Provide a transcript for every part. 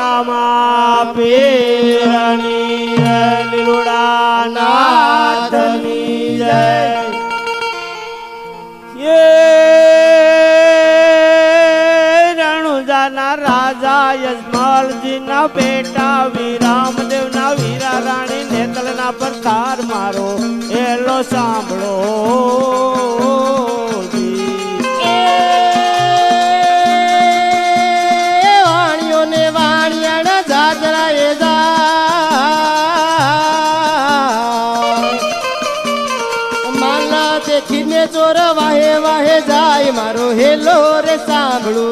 રામા પીરની જય લીલુડા નાથની જય રણુજાના રાજા યજમાલજીના બેટા વિરામદેવના વીરા રાણી નેતલના પર તાર મારો એલો સાંભળો વાણીઓને વાણિયાના જાજરાએ માલા દેખીને ચોર વાહે વાહે જાય મારો હેલો રે સાંભળો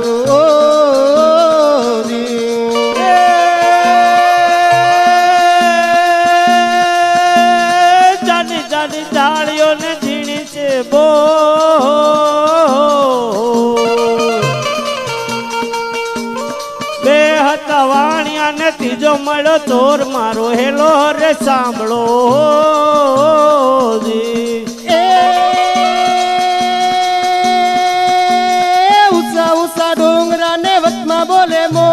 જાની જાની જાળીઓને ઝીણી છે બો બે હતા વાણિયા ને ત્રીજો મળ્યો ચોર મારો હેલો રે સાંભળો ઉષા ઉષા ડુંગરા ને વચમાં બોલે મો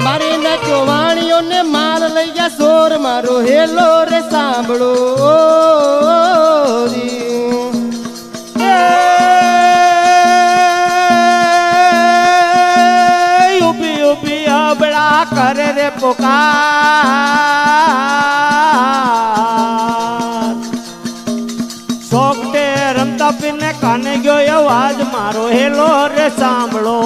મારી નાખ્યો વાણીઓ ને માલ લઈ ગયા સોર મારો હેલો રે સાંભળો ઉભી ઉભી અબળા કરે રે પોકાર સોગટે રમતા પીને કાને ગયો અવાજ મારો હેલો રે સાંભળો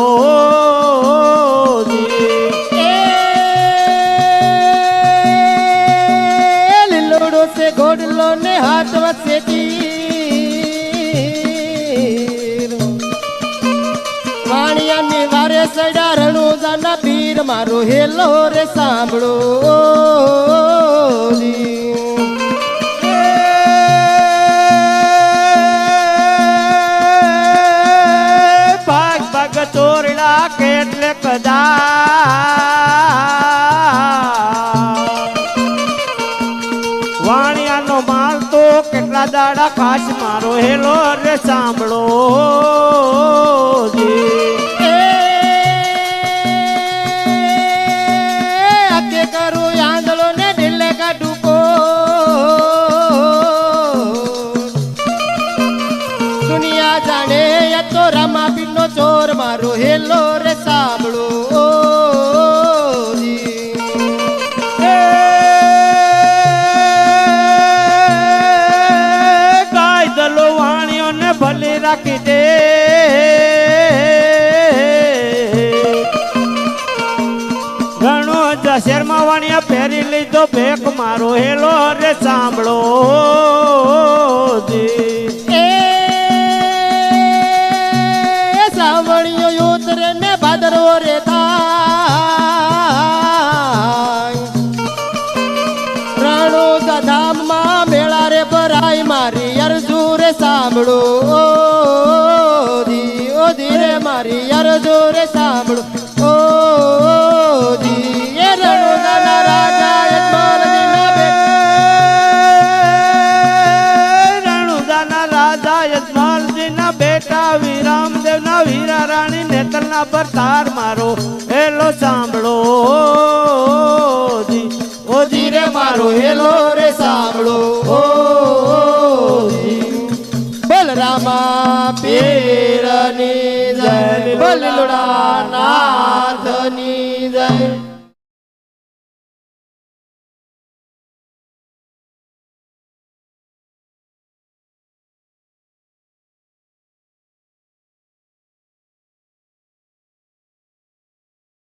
લીલોડો સે ઘોડલો ને હાથ વચ્ચે તીર વાણિયાની વારે સડા રણુજાના પીર મારો હેલો રે સાંભળો ભાગ ભાગ ચોરડા કેટલે કદા વાણિયાનો માલ તો કેટલા દાડા ખાસ મારો હેલો રે સાંભળો આકે કરું આંધળો ને ઢીલે કાઢું કો દુનિયા જાણે એ તો રામા પીરનો ચોર મારો હેલો રે સાંભળો કાયદલો વાણિયોને ભલે રાખી દે ઘણો શેરમાં વાણિયા પહેરી લીધો ભેખ મારો હેલો રે સાંભળો સાવણીઓ યોતરે ને ભાદરવો રે થાય રણુજા ધામમાં મેળા રે ભરાય મારી અરજુ રે સાંભળો ઓ ધીરે મારી અરજુ રે સાંભળો ઓ ધી એ રણુજાના રાજા યજમાલજીના રણુજાના રાજા યજમાલજીના બેટા વિરામદેવના વીરા રાણી નેતલના પર તાર મારો હેલો સાંભળો ઓ ધીરે મારો હેલો રે સાંભળો ઓ બલરામા પીરની જય બલલોડા